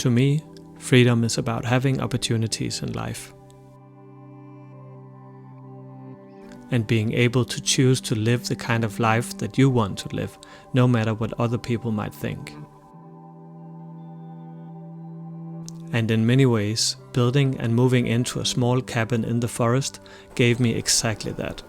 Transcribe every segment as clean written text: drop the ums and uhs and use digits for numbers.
To me, freedom is about having opportunities in life and being able to choose to live the kind of life that you want to live, no matter what other people might think. And in many ways, building and moving into a small cabin in the forest gave me exactly that.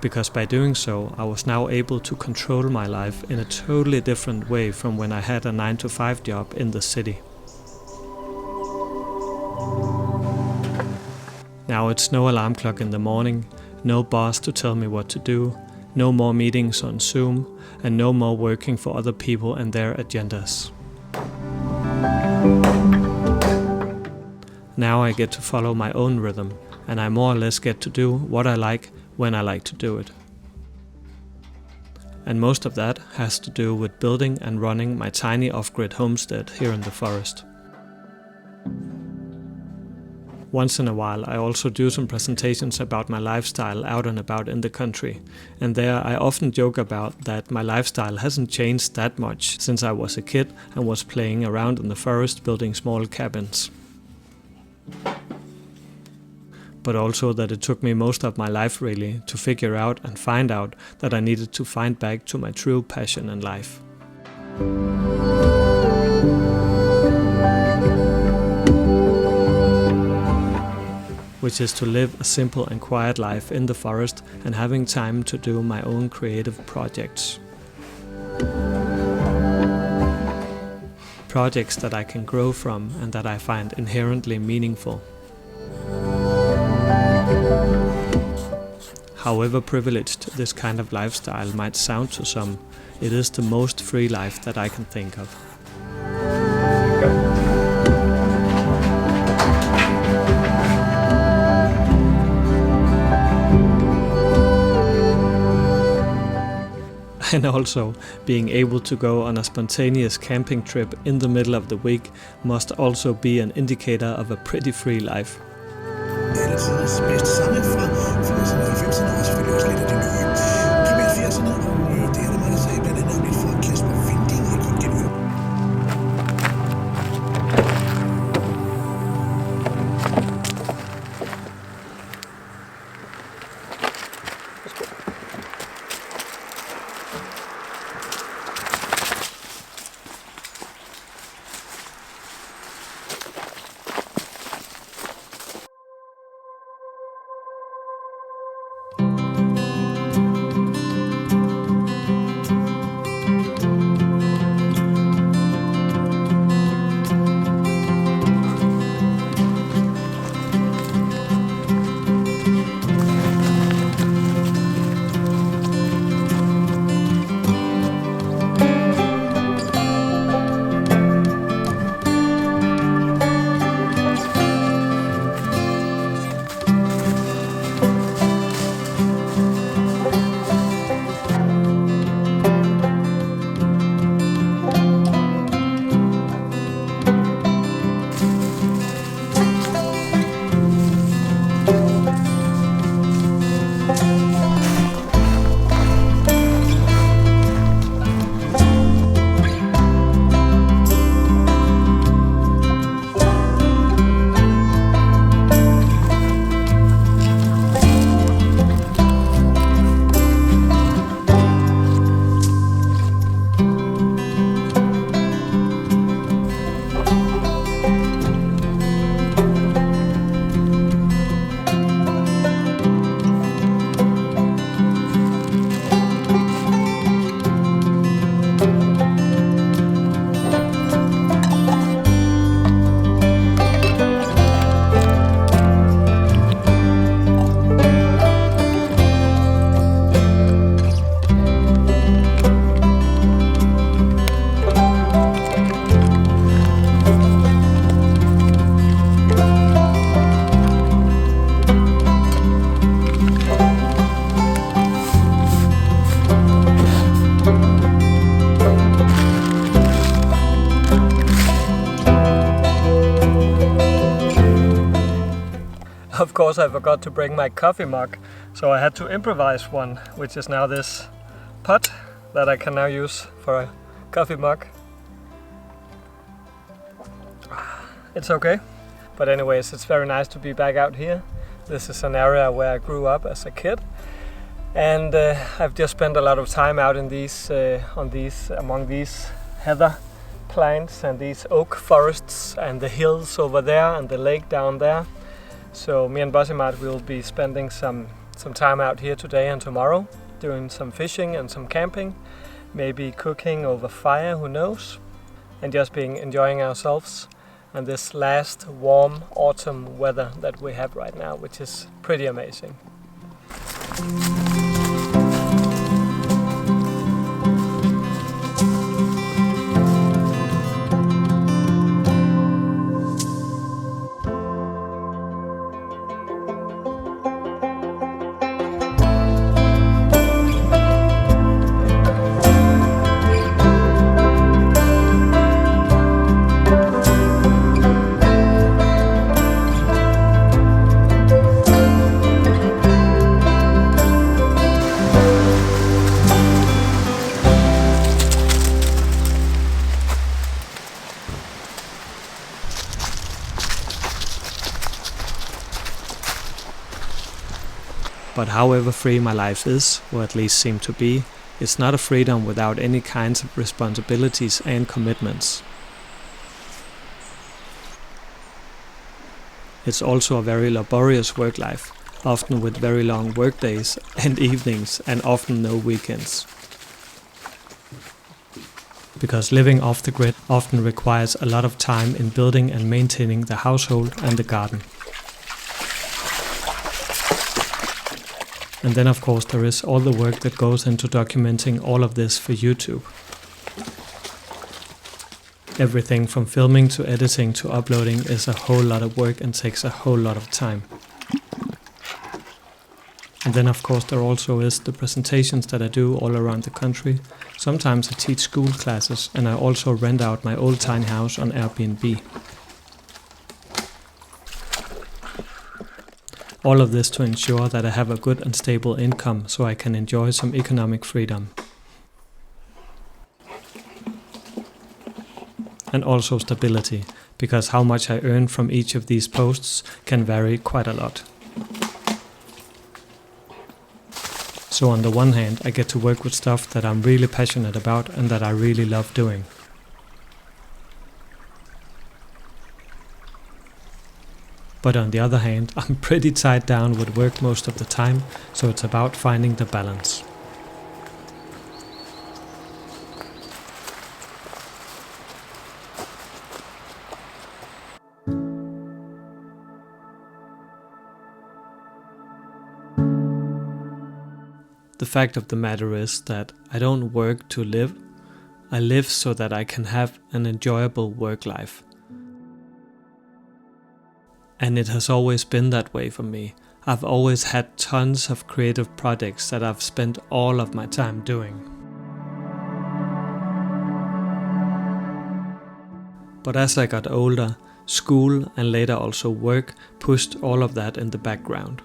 Because by doing so, I was now able to control my life in a totally different way from when I had a 9-to-5 job in the city. Now it's no alarm clock in the morning, no boss to tell me what to do, no more meetings on Zoom, and no more working for other people and their agendas. Now I get to follow my own rhythm, and I more or less get to do what I like when I like to do it. And most of that has to do with building and running my tiny off-grid homestead here in the forest. Once in a while I also do some presentations about my lifestyle out and about in the country, and there I often joke about that my lifestyle hasn't changed that much since I was a kid and was playing around in the forest building small cabins. But also that it took me most of my life really to figure out and find out that I needed to find back to my true passion in life. Which is to live a simple and quiet life in the forest and having time to do my own creative projects. Projects that I can grow from and that I find inherently meaningful. However privileged this kind of lifestyle might sound to some, it is the most free life that I can think of. And also, being able to go on a spontaneous camping trip in the middle of the week must also be an indicator of a pretty free life. Of course I forgot to bring my coffee mug, so I had to improvise one, which is now this pot that I can now use for a coffee mug. it's okay. But anyways, it's very nice to be back out here. This is an area where I grew up as a kid. And I've just spent a lot of time out in among these heather plains and these oak forests and the hills over there and the lake down there. So me and Bosimat will be spending some time out here today and tomorrow, doing some fishing and some camping, maybe cooking over fire, who knows, and just enjoying ourselves and this last warm autumn weather that we have right now, which is pretty amazing. But however free my life is, or at least seem to be, it's not a freedom without any kinds of responsibilities and commitments. It's also a very laborious work life, often with very long work days and evenings and often no weekends. Because living off the grid often requires a lot of time in building and maintaining the household and the garden. And then of course there is all the work that goes into documenting all of this for YouTube. Everything from filming to editing to uploading is a whole lot of work and takes a whole lot of time. And then of course there also is the presentations that I do all around the country. Sometimes I teach school classes and I also rent out my old tiny house on Airbnb. All of this to ensure that I have a good and stable income so I can enjoy some economic freedom. And also stability, because how much I earn from each of these posts can vary quite a lot. So on the one hand, I get to work with stuff that I'm really passionate about and that I really love doing. But on the other hand, I'm pretty tied down with work most of the time, so it's about finding the balance. The fact of the matter is that I don't work to live, I live so that I can have an enjoyable work life. And it has always been that way for me. I've always had tons of creative projects that I've spent all of my time doing. But as I got older, school and later also work pushed all of that in the background.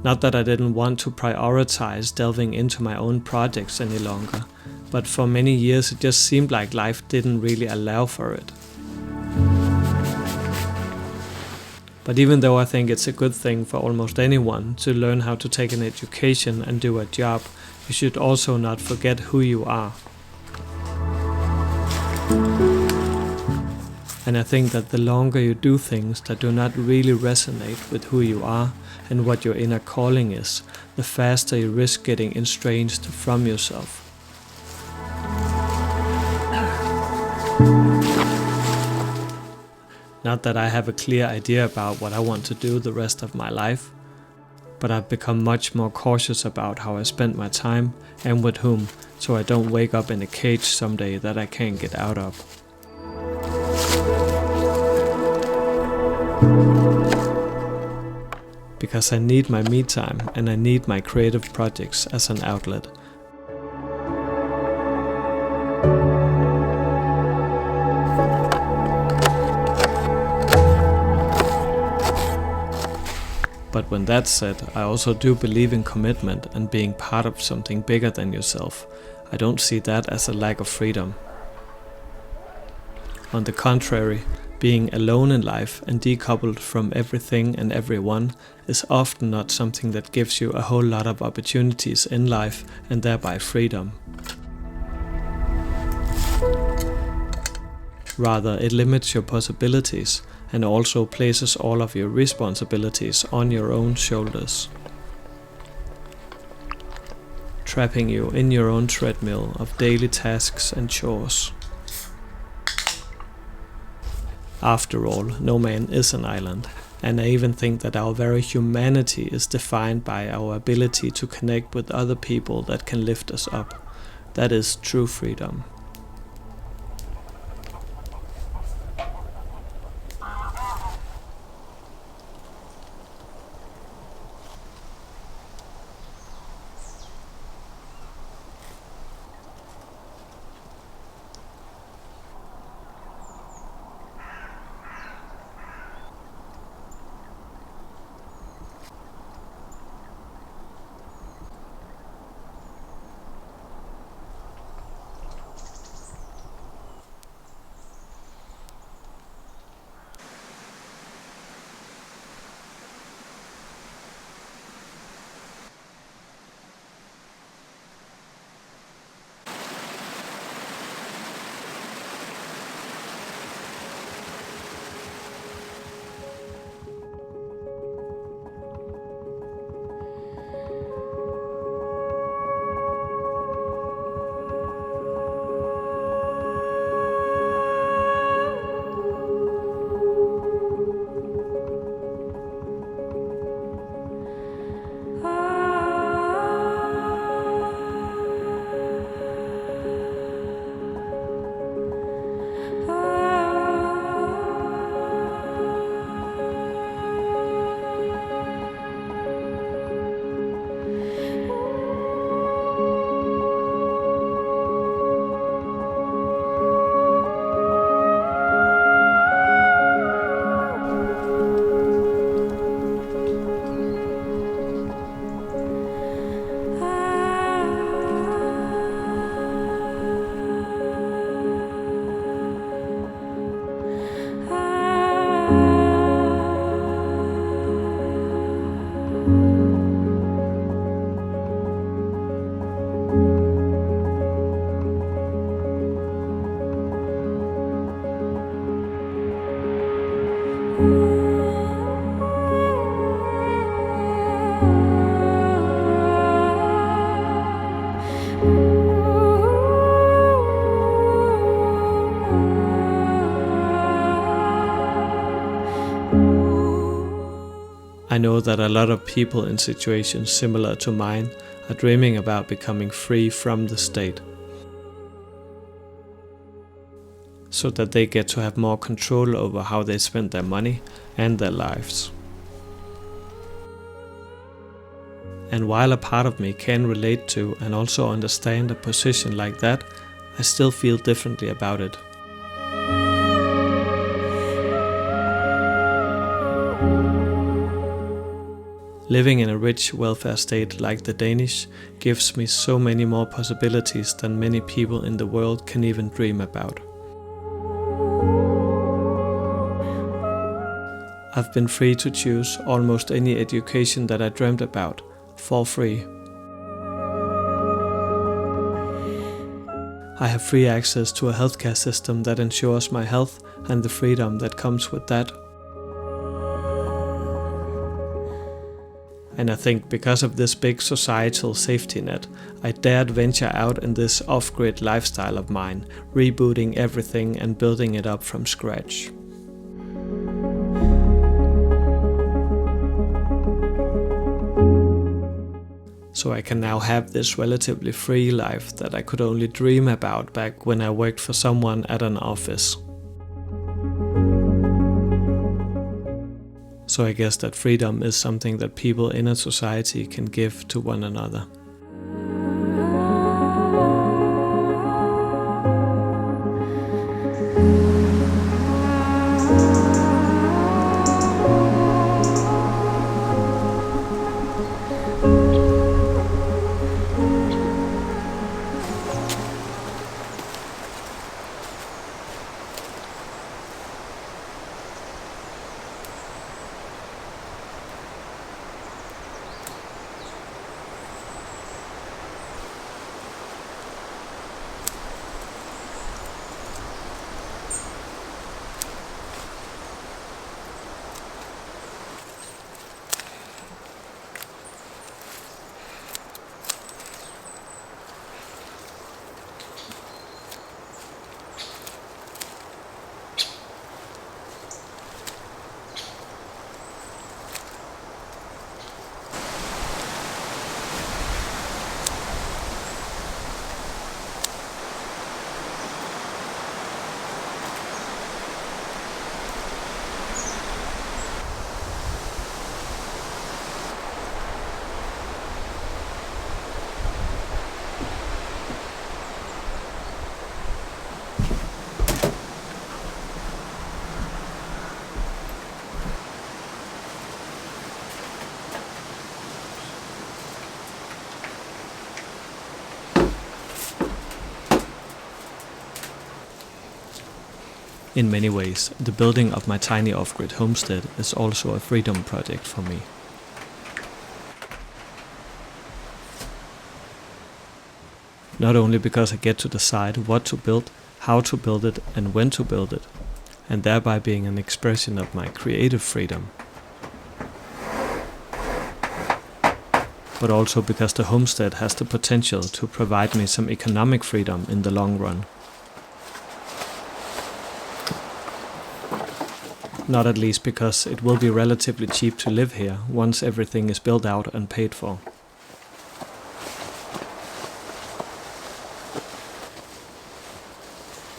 Not that I didn't want to prioritize delving into my own projects any longer, but for many years it just seemed like life didn't really allow for it. But even though I think it's a good thing for almost anyone to learn how to take an education and do a job, you should also not forget who you are. And I think that the longer you do things that do not really resonate with who you are and what your inner calling is, the faster you risk getting estranged from yourself. Not that I have a clear idea about what I want to do the rest of my life, but I've become much more cautious about how I spend my time and with whom, so I don't wake up in a cage someday that I can't get out of. Because I need my me time and I need my creative projects as an outlet. But when that's said, I also do believe in commitment and being part of something bigger than yourself. I don't see that as a lack of freedom. On the contrary, being alone in life and decoupled from everything and everyone is often not something that gives you a whole lot of opportunities in life and thereby freedom. Rather, it limits your possibilities and also places all of your responsibilities on your own shoulders, trapping you in your own treadmill of daily tasks and chores. After all, no man is an island, and I even think that our very humanity is defined by our ability to connect with other people that can lift us up. That is true freedom. I know that a lot of people in situations similar to mine are dreaming about becoming free from the state, so that they get to have more control over how they spend their money and their lives. And while a part of me can relate to and also understand a position like that, I still feel differently about it. Living in a rich welfare state like the Danish gives me so many more possibilities than many people in the world can even dream about. I've been free to choose almost any education that I dreamt about, for free. I have free access to a healthcare system that ensures my health and the freedom that comes with that. And I think because of this big societal safety net, I dared venture out in this off-grid lifestyle of mine, rebooting everything and building it up from scratch. So I can now have this relatively free life that I could only dream about back when I worked for someone at an office. So I guess that freedom is something that people in a society can give to one another. In many ways, the building of my tiny off-grid homestead is also a freedom project for me. Not only because I get to decide what to build, how to build it, and when to build it, and thereby being an expression of my creative freedom, but also because the homestead has the potential to provide me some economic freedom in the long run. Not at least because it will be relatively cheap to live here once everything is built out and paid for.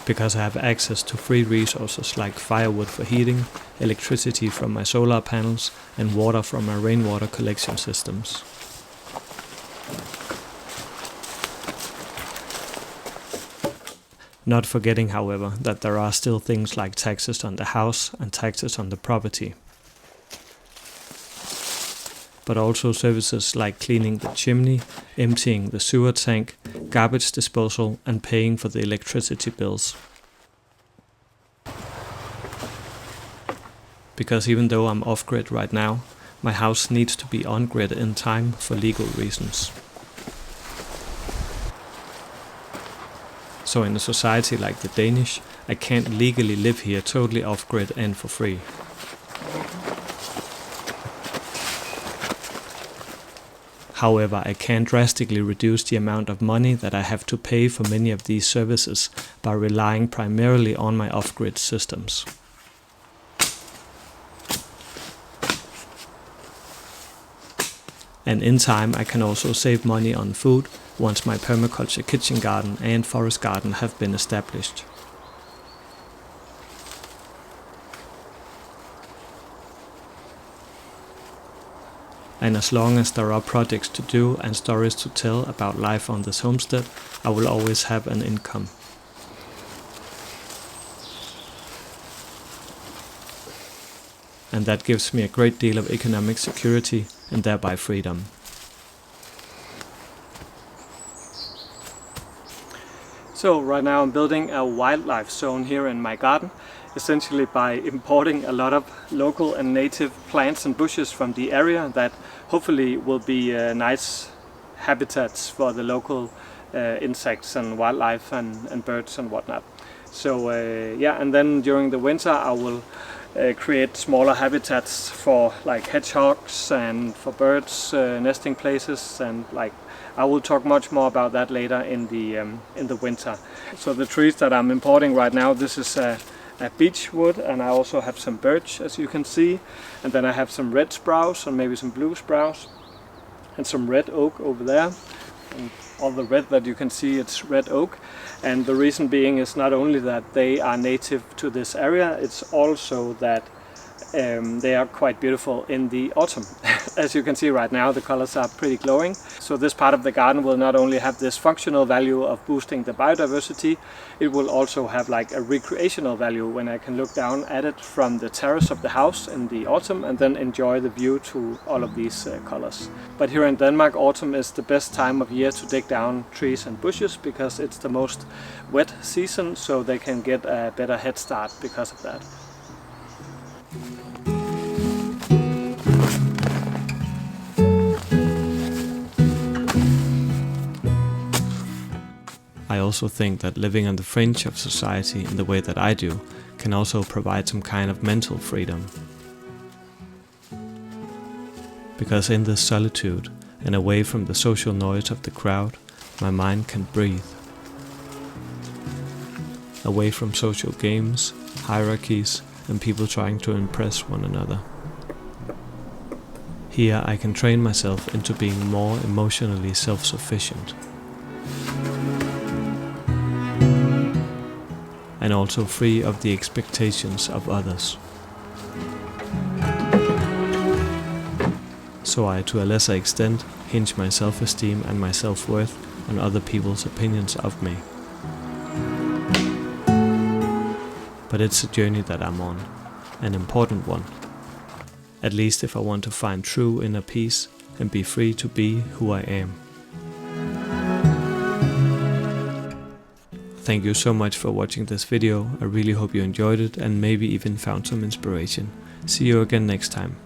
Because I have access to free resources like firewood for heating, electricity from my solar panels, and water from my rainwater collection systems. Not forgetting, however, that there are still things like taxes on the house and taxes on the property. But also services like cleaning the chimney, emptying the sewer tank, garbage disposal, and paying for the electricity bills. Because even though I'm off-grid right now, my house needs to be on-grid in time for legal reasons. So in a society like the Danish, I can't legally live here totally off-grid and for free. However, I can drastically reduce the amount of money that I have to pay for many of these services by relying primarily on my off-grid systems. And in time I can also save money on food once my permaculture kitchen garden and forest garden have been established. And as long as there are projects to do and stories to tell about life on this homestead, I will always have an income. And that gives me a great deal of economic security and thereby freedom. So right now I'm building a wildlife zone here in my garden, essentially by importing a lot of local and native plants and bushes from the area that hopefully will be nice habitats for the local insects and wildlife and birds and whatnot. So and then during the winter I will create smaller habitats for like hedgehogs and for birds, nesting places, and like I will talk much more about that later in the winter. So the trees that I'm importing right now, this is a beech wood, and I also have some birch, as you can see, and then I have some red sprouse and maybe some blue sprouse and some red oak over there. And all the red that you can see, it's red oak, and the reason being is not only that they are native to this area, it's also that they are quite beautiful in the autumn. As you can see right now, the colors are pretty glowing. So this part of the garden will not only have this functional value of boosting the biodiversity, it will also have like a recreational value when I can look down at it from the terrace of the house in the autumn and then enjoy the view to all of these colors. But here in Denmark, autumn is the best time of year to take down trees and bushes because it's the most wet season, so they can get a better head start because of that. I also think that living on the fringe of society in the way that I do can also provide some kind of mental freedom. Because in this solitude and away from the social noise of the crowd, my mind can breathe. Away from social games, hierarchies, and people trying to impress one another. Here I can train myself into being more emotionally self-sufficient. And also free of the expectations of others. So I, to a lesser extent, hinge my self-esteem and my self-worth on other people's opinions of me. But it's a journey that I'm on, an important one. At least if I want to find true inner peace and be free to be who I am. Thank you so much for watching this video. I really hope you enjoyed it and maybe even found some inspiration. See you again next time.